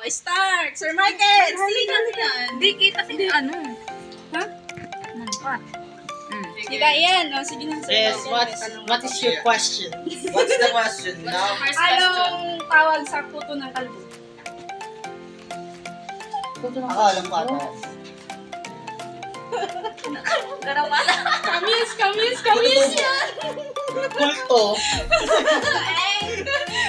start! Sir Michael! Sino yan? Hindi kita kasi ano. Ha? Manpat. Sige, yan. O, sige na. Yes, what is your question? What's the question now? First question. Anong tawag sa puto ng kalbo? Ako, alam ko ata. Garamala. Kamis yan! Kulto.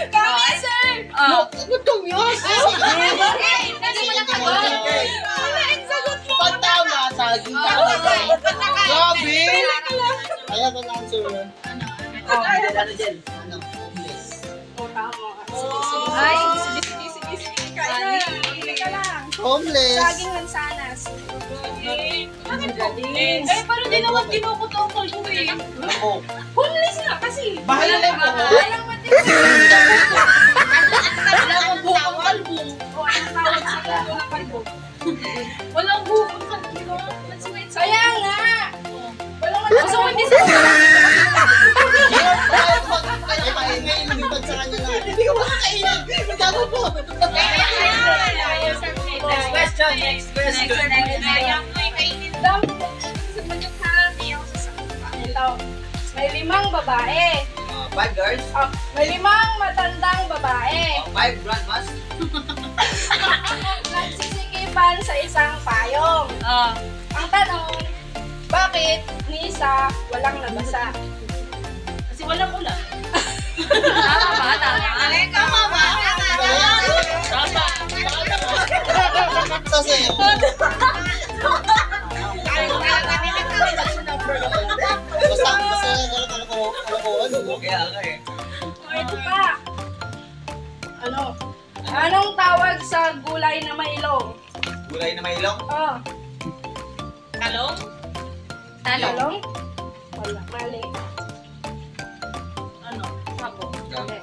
Kamis, sir! Ba't kami yas? Okay, hindi mo nakagot. Ang sagot mo! Pagtama, saging tama. Grabe! Ayan ang answer. Ano dyan? Ano? Homeless. O, tama. Ay, Sige. Kaya na. Hindi ka lang. Homeless. Saging lansanas. Bakit homeless? Eh, pero di naman kinukot ang kalbo eh. Ako. Homeless nga kasi. Bahala na po. Walang matin. Wala kang buong kalbo. O, anong tawag sa puto ng kalbo? Walang buong kalbo. Kaya nga! Walang matin. gusto mo hindi sa Ay, maingay, lumipad sa kanya na. Hindi ko makakainin. Magkano po? Next question. Ito. May 5 babae. 5 girls. May 5 matandang babae. 5 grandmas. Nagsisikipan sa isang payong. Ang tanong, bakit ni isa walang nabasa? Kasi walang ulan. Tama ba? Tama ba? Sasayaw. Basta kalokohan, no? Kaya nga eh. O, ito pa. Ano? Anong tawag sa gulay na may ilong? Gulay na may ilong. Oh, Talong? Talong. ilong? Wala, mali. Ano? Habo. Mali.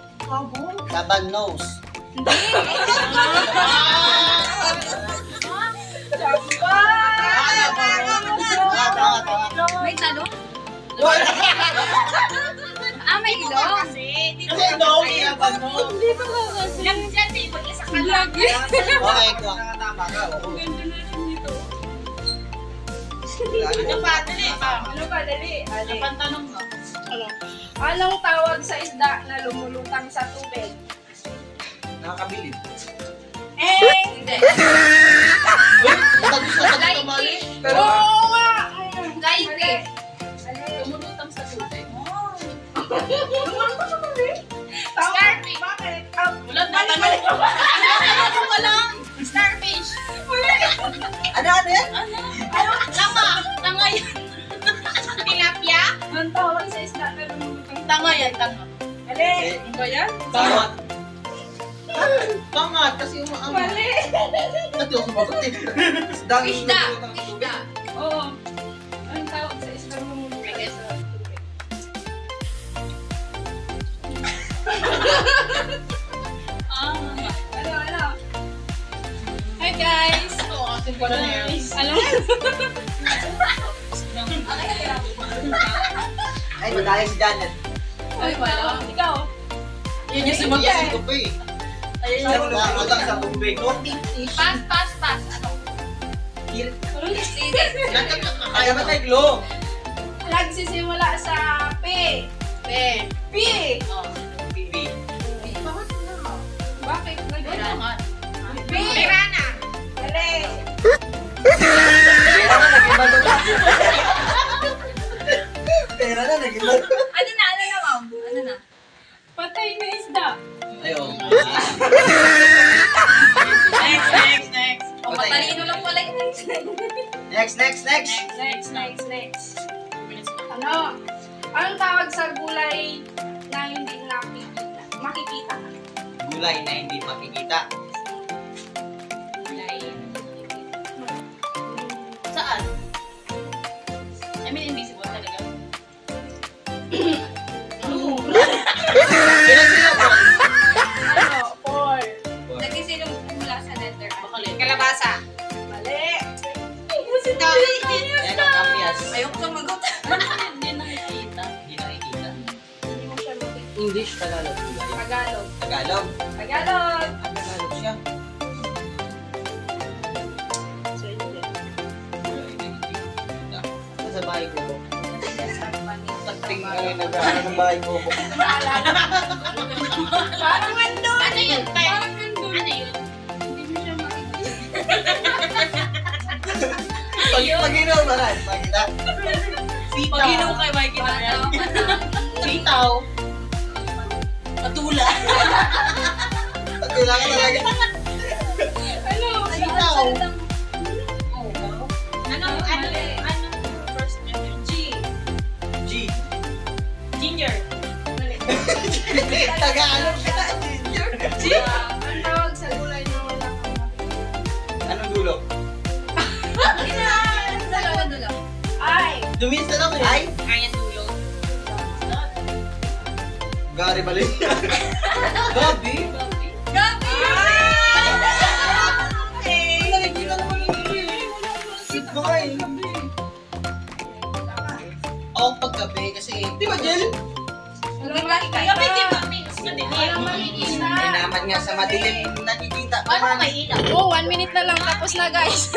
Laban nose. Jamba! Tawa. May talong? Wala. May ilong. Kasi, dito Kasi no, laban nose. Hindi ko nga kasi. lang dyan eh. Pag-isa ka lang. Okay, ko. Tama ka. Oo. Ganda na rin dito. Ano pa? Dali pa. Ano ba, dali? Ali. Napantanong mo. Ano? Anong tawag sa isda na lumulutang sa tubig? Nakakabilib. Hindi. Tagos na tagos mali. Pero, Oo nga! Flying Mali. fish. Mali. Lumulutang sa tubig. Lumulutang sa tubig? Starfish. Bakit? Wala natanong. Wala. Starfish. ano yan? Tama. Tanga yan. Tilapia? Ang tawag sa isda na lumulutang sa Tanga yan. Tanga. Mali. Ano ba yan? Tawat. Pangat, kasi umaang. Mali. Ito yung sumagot eh. Isdang Isda. lumulutang sa tubig. Isda. Oo. Anong tawag sa isda na lumulutang sa tubig? Ano? Hi guys! Ating pala na yan. Alam Ay, madaya si Janet. Ay, wala. Ikaw. Yun yung sumagot ko pa eh. Isdang lumulutang sa tubig. Pass. Ano? Sige. Kaya ba tayo glow? Nagsisimula sa P. P. P. Oh. Bibi. Bakit? Kailangan. P. Pirana. Mali. Pera na, nag-iba doon. Pera na, nag-iba. Ano na, ma'am? Ano na? Patay na isda. Ayun. Next. O, matalino lang pala yun. Next. Next. Ano? Anong tawag sa gulay na hindi makikita? Gulay na hindi makikita. Saan? I mean, invisible talaga. Ilan sila po? Ano? 4. Nagsisilong mula sa letter. Kalabasa. Mali. Yan ang kampias. Ayoko sumagot. Hindi nakikita. Hindi nakikita. Hindi mo siya makikita. English, Tagalog. Tagalog. Tagalog. Tagalog. Tagalog siya. sa bahay ko. Takting nag-aaral ng bahay ko. Parang nandun. Ano yun, te? Parang nandun. Ano yun? Hindi mo siya makikita. Pag-inaw ba rin? Makita? Pag inom kayo, makikita niya. Sitaw. Patula. Patula ka talaga. Ano? Sitaw. Anong first letter? G. G. Ginger. Tagalog ka. Ang tawag sa gulay na wala kang makikita. Anong dulo? Dalawa. Ay! Dumisa lang eh. Ay! Kaya dulo. Gary Balin. Gabi? Gabi! Nakikita naman yun. Sit mo kayo. Ako paggabi kasi... Di ba, Jel? Walang makikita. Gabi, di ba? Mas madilim. Walang makikita. Hindi naman nga sa madilim nakikita. Paano may ilaw? Oh, 1 minute na lang tapos na guys.